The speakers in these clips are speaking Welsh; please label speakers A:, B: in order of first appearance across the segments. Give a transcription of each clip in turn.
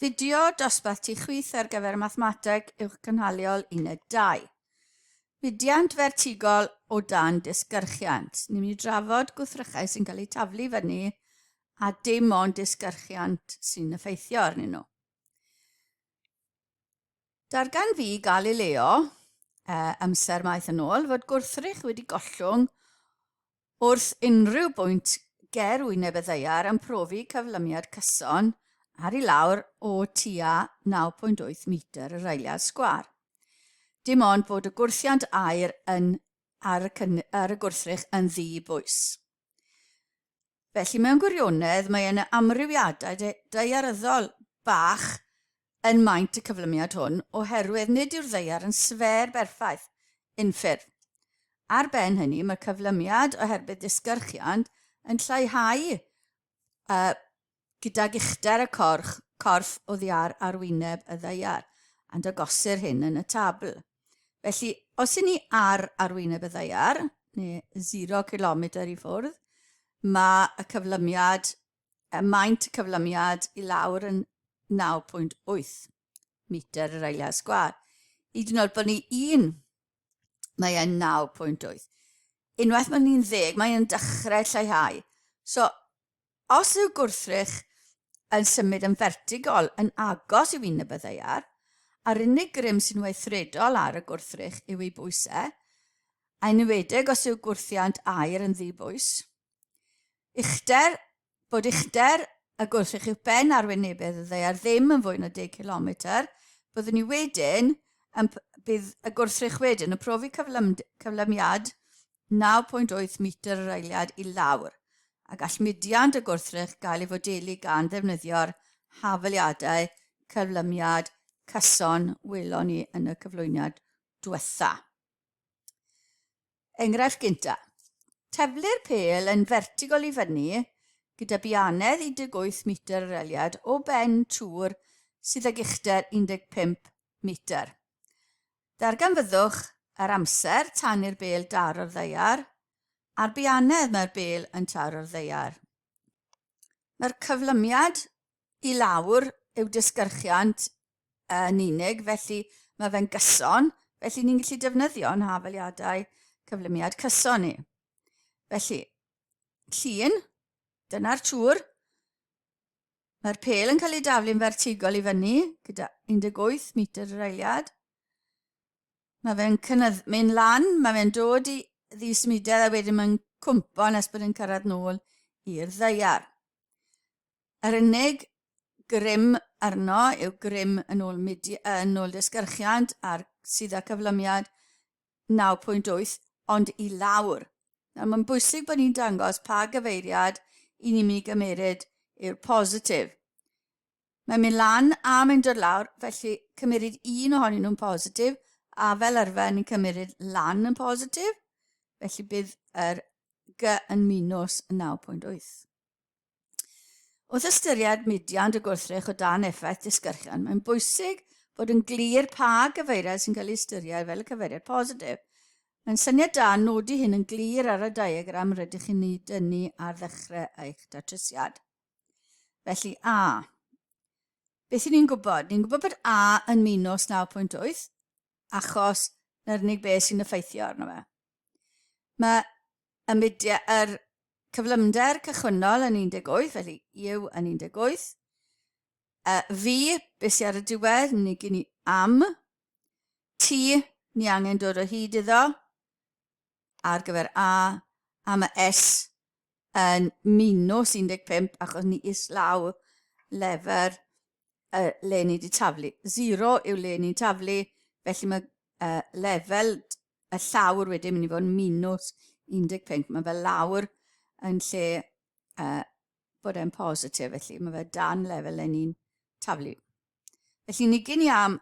A: Fideo dosbarth tu chwith ar gyfer mathemateg uwch cynhaliol 12. Mudiant fertigol o dan disgyrchiant. Ni'n mynd i drafod gwrthrychau sy'n cael eu taflu fyny a dim ond disgyrchiant sy'n effeithio arnyn nhw. Dargan fi Galileo, amser maeth yn ôl, fod gwrthrych wedi gollwng wrth unrhyw bwynt ger wyneb y ddaear yn profi cyflymiad cyson ar i lawr o tua 9.8 metr yr eiliad sgwar. Dim ond bod y gwrthiant aer ar y gwrthrych yn ddibwys. Felly mewn gwirionedd mae yna amrywiadau daearyddol bach yn maint y cyflymiad hwn oherwydd nid yw'r ddaear yn sfer berffaith, unffurf. Ar ben hynny mae cyflymiad oherwydd disgyrchiant yn lleihau gyda uchder y corff oddi ar arwyneb y ddaear a'n dagosir hyn yn y tabl. Felly, os y'n ni ar arwyneb y ddaear, neu 0 km i ffwrdd, mae maint y cyflymiad i lawr yn 9.8 metr yr eiliad sgwar. Hyd yn oed bod ni 1, mae e'n 9.8. Unwaith mae ni'n 10, mae e'n dechrau lleihau. So, os yw gwrthrych yn symud yn fertigol yn agos i wyneb y ddaear, a'r unig grym sy'n weithredol ar y gwrthrych yw ei bwysau, a'n enwedig os yw gwrthiant aer yn ddibwys. Bod uchder y gwrthrych yw ben ar wynebedd y ddaear ddim yn fwy na 10 km, byddwn ni wedyn, bydd y gwrthrych wedyn yn profi cyflymiad 9.8 metr yr eiliad i lawr, a gall mudiant y gwrthrych gael ei fodelu gan ddefnyddio'r hafaliadau cyflymiad cyson welon ni yn y cyflwyniad diwetha. Enghraifft gynta. Teflir pêl yn fertigol i fyny gyda bianedd 18 metr yr eiliad o ben tŵr sydd ag uchder 15 metr. Darganfyddwch yr amser tan i'r bêl daro'r ddaear a'r bianedd mae'r bêl yn taro'r ddaear. Mae'r cyflymiad i lawr yw disgyrchiant yn unig, felly mae fe'n gyson, felly ni'n gallu defnyddio'n hafaliadau cyflymiad cyson ni. Felly, llun, dyna'r tŵr. Mae'r pêl yn cael ei daflu'n fertigol i fyny, gyda 18 metr yr eiliad. Mae fe'n mynd lan, mae fe'n dod i ddismudedd a wedyn mae'n cwmpo nes bod yn cyrraedd nôl i'r ddaear. Yr unig grym arno yw grym yn ôl disgyrchiant sydd â cyflymiad 9.8 ond i lawr. Mae'n bwysig bod ni'n dangos pa gyfeiriad i ni'n mynd i gymeryd yw'r positif. Mae'n mynd lan a mynd dod lawr, felly cymeryd un ohonyn nhw'n positif a fel arfer ni'n cymeryd lan yn positif, felly bydd yr G yn minus 9.8. Wrth ystyried mudiant y gwrthrych o dan effaith disgyrchiant, mae'n bwysig bod yn glir pa gyfeiriad sy'n cael ei ystyried fel y cyfeiriad positif. Mae'n syniad da nodi hyn yn glir ar y diagram rydych chi'n ei dynnu ar ddechrau eich datrysiad. Felly A. Beth ni'n gwybod? Ni'n gwybod bod A yn minus 9.8 achos na'r unig beth sy'n effeithio arno fe. Mae cyflymder cychwynnol yn 18, felly yw yn 18. Fi, beth sy'n ar y diwedd, ni gen i am. T, ni angen dod o hyd iddo. Ar gyfer A, a mae S yn minus 15 achos ni islaw lefer le ni wedi taflu. 0 yw le ni'n taflu, felly mae lefel y llawr wedyn mynd i fod yn minus 15. Mae fe lawr yn lle bod e'n positif, felly mae fe dan lefel le ni'n taflu. Felly ni gyn i am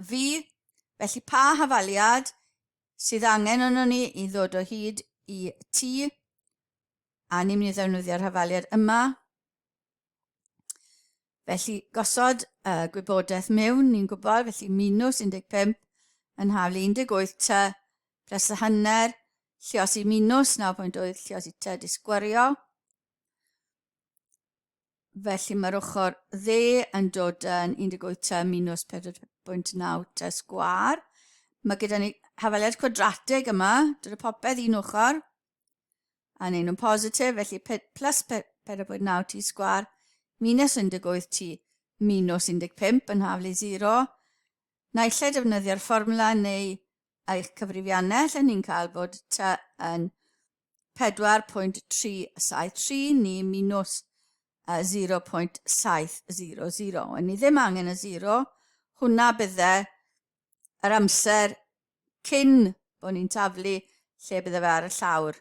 A: fi, felly pa hafaliad sydd angen yno ni i ddod o hyd i T, a ni'n mynd i ddefnyddio'r hafaliad yma. Felly gosod gwybodaeth mewn, ni'n gwybod, felly minus 15 yn haflu 18 T plus y hanner, lluosi minus 9.8, lluosi T disgwario. Felly mae'r ochr dde yn dod yn 18 minus 4.9 sgwar. Mae gyda ni hafaliad cwadratig yma, dyna popeth un ochr. A neud nhw'n positif, felly plus 4.9 t sgwar minus 18 t minus 15 yn haflu 0. Naill ai defnyddio'r fformwla neu eich cyfrifiannell, yn ni'n cael bod t yn 4.373 ni minus 0.700. Ni ddim angen y 0. Hwna bydde yr amser cyn bod ni'n taflu lle bydde fe ar y llawr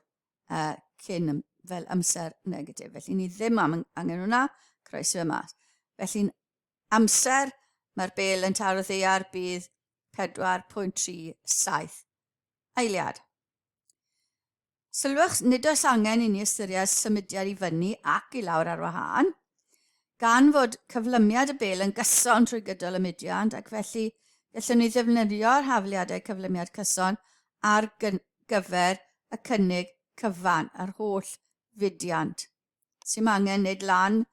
A: cyn fel amser negatif. Felly ni ddim angen hwnna, croeso fe mas. Felly amser mae'r bel yn taro ddaear bydd 4.37 eiliad. Sylwch, nid oes angen i ni ystyried symudiad i fyny ac i lawr ar wahân, gan fod cyflymiad y bel yn gyson trwy gydol y mudiant ac felly gallwn ni ddefnyddio'r hafliadau cyflymiad cyson ar gyfer y cynnig cyfan, yr holl fudiant. Sy'n angen wneud lan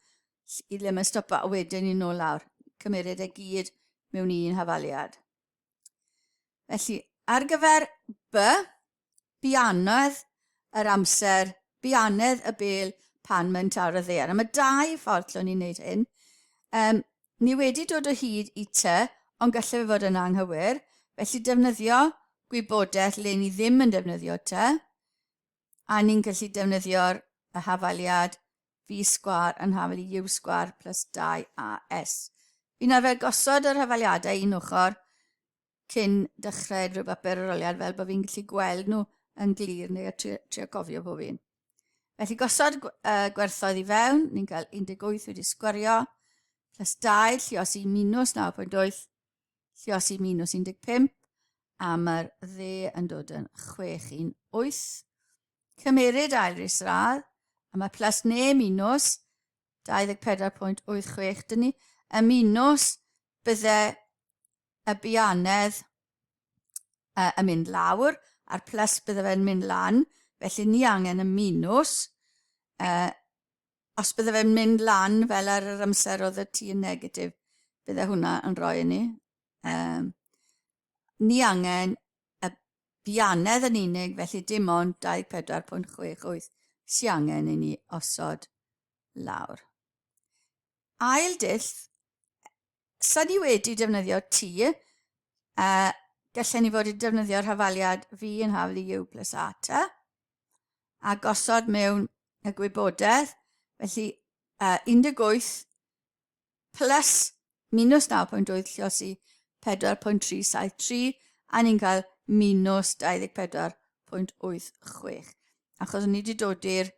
A: i ddim yn stopa a wedyn i nôl lawr. Cymryd e gyd mewn un hafaliad. Felly, ar gyfer B, bianedd yr amser, bianedd y bel pan mae'n taro ddaear. Mae dau ffordd lle ni'n gwneud hyn. Ni wedi dod o hyd i t, ond gallai fe fod yn anghywir. Felly defnyddio gwybodaeth le ni ddim yn defnyddio t, a ni'n gallu defnyddio'r hafaliad v sgwar yn hafel i u sgwar plus 2as. Fi'n arfer gosod yr hafaliadau un ochr cyn dechrau rhyw bapur yr oliad fel bod fi'n gallu gweld nhw yn glir neu trio cofio pob un. Felly gosod gwerthoedd i fewn, ni'n cael 18 wedi sgwario, plus 2 lliosi minus 9.8, lliosi minus 15, a mae'r dde yn dod yn 618. Cymeryd ail risradd, a mae plus neu minus 24.86 dyn ni. Y minus bydde y bianedd yn mynd lawr, a'r plus bydde fe'n mynd lan, felly ni angen y minus. Os bydde fe'n mynd lan fel ar yr amser oedd y t yn negatif, bydde hwnna yn rhoi ni. Ni angen y bianedd yn unig, felly dim ond 24.68 sy'n angen i ni osod lawr. Ail dull, sa ni wedi defnyddio t, gallen ni fod i defnyddio'r hafaliad v yn hafel i u plus a t, a gosod mewn y gwybodaeth, felly 18 plus minus 9.8 lliosi 4.373, a ni'n cael minus 24.86. Achos ni wedi dod i'r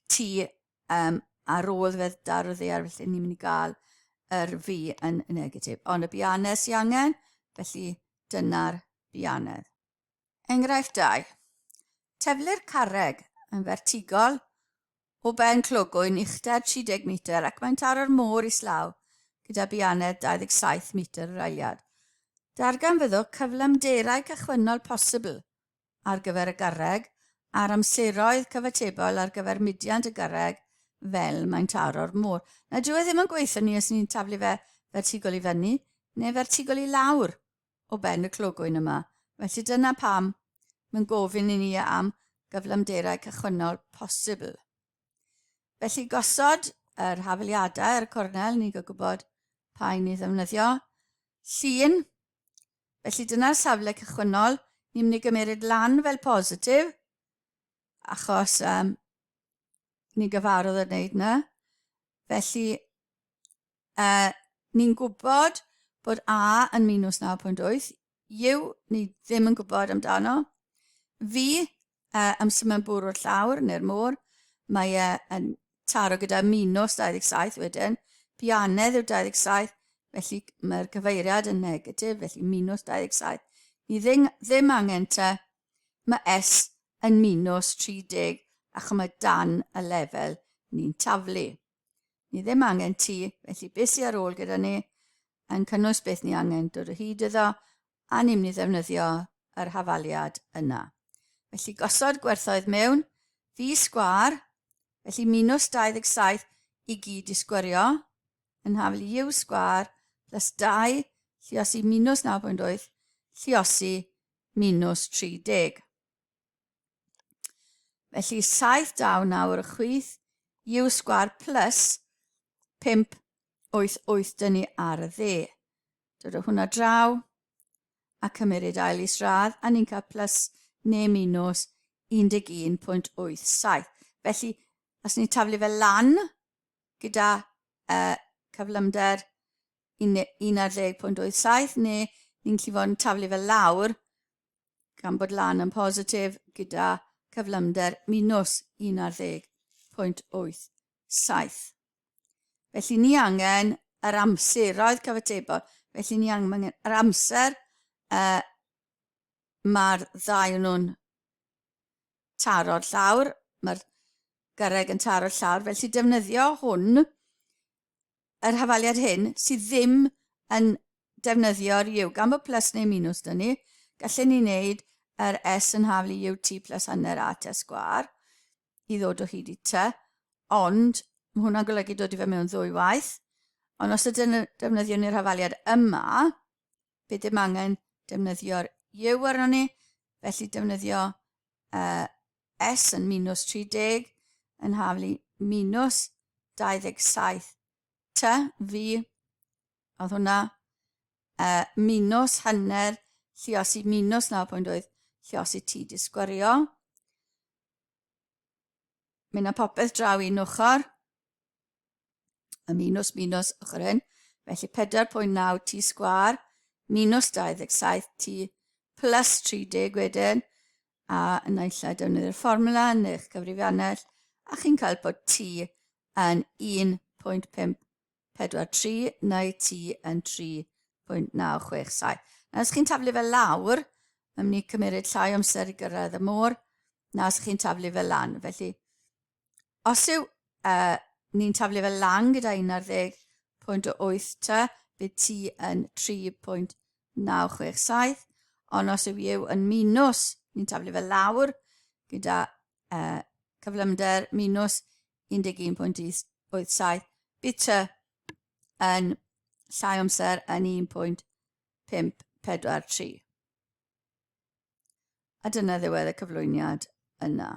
A: t ar ôl fe dar o ddaear, felly ni'n mynd i gael yr v yn negatif. Ond y bianedd sy'n angen, felly dyna'r bianedd. Enghraifft 2. Teflir carreg yn fertigol o ben clogwyn uchder 30 metr ac mae'n taro'r môr islaw gyda bianedd 27 metr yr eiliad. Darganfyddwch cyflymderau cychwynnol posibl ar gyfer y garreg a'r amseroedd cyfatebol ar gyfer mudiant y garreg fel mae'n taro'r môr. Na dyw e ddim yn gweithio ni os ni'n taflu fe vertigol i fyny neu vertigol i lawr o ben y clogwyn yma. Felly dyna pam mae'n gofyn i ni am gyflymderau cychwynnol posibl. Felly gosod yr hafaliadau ar y cornel, ni'n gwybod pa i ni ddefnyddio. Llun, felly dyna'r safle cychwynnol, ni'n mynd i gymryd lan fel positif, achos ni'n gyfarwydd yn wneud yna. Felly ni'n gwybod bod a yn minus 9.8, u ni ddim yn gwybod amdano. V, amser mae'n bwrw'r llawr neu'r môr, mae yn taro gyda minus 27 wedyn, bianedd yw 27, felly mae'r cyfeiriad yn negatif, felly minus 27. Ni ddim angen te, mae s yn minus 30, ac mae dan y lefel ni'n taflu. Ni ddim angen t, felly beth sy'n ar ôl gyda ni, yn cynnwys beth ni angen dod o hyd iddo, a ni'n mynd i ddefnyddio yr hafaliad yna. Felly gosod gwerthoedd mewn, v sgwar, felly minus 27 i gyd i sgwario yn haflu u sgwar plus 2 lluosi minus 9.8 lluosi minus 30. Felly 7 daw nawr y chwith u sgwar plus 5.88 dyn ni ar y dde. Dod o hwnna draw a cymryd ail isradd a ni'n cael plus neu minus 11.87. Felly, os ni'n taflu fe lan gyda cyflymder 11.87 neu ni'n gallu fod yn taflu fe lawr gan bod lan yn positif gyda cyflymder minus 11.87. Felly ni angen yr amseroedd cyfatebol. Felly ni angen yr amser mae'r ddau nhw'n taro'r llawr. Mae'r gyrreg yn taro'r llawr. Felly defnyddio hwn, yr hafaliad hyn, sydd ddim yn defnyddio'r u. Gan bod plus neu minus dyn ni, gallen ni wneud yr s yn haflu ut plus hanner a t sgwar i ddod o hyd i t. Ond, mae hwnna'n golygu dod i fe mewn ddwy waith. Ond os ydyn defnyddio ni'r hafaliad yma, bydd ddim angen defnyddio'r u arno ni, felly defnyddio s yn minus 30 yn haflu minus 27 t fi, oedd hwnna minus hanner lluosi minus 9.8 lluosi t di sgwario. Mae yna popeth draw un ochr, y minus ochr hyn, felly 4.9 t sgwar minus 27 t plus 30 wedyn, a yna illa defnyddio'r fformula yn eich cyfrifiannell, a chi'n cael bod t yn 1.543 neu t yn 3.967. Os chi'n taflu fe lawr, mae'n mynd i cymryd llai amser i gyrraedd y môr na os chi'n taflu fe lan. Felly, os yw ni'n taflu fe lan gyda 11.8 t, bydd t yn 3.967, ond os yw yn minus, ni'n taflu fe lawr gyda cyflymder minus 11.87, bydd t yn llai amser yn 1.543. A dyna ddiwedd y cyflwyniad yna.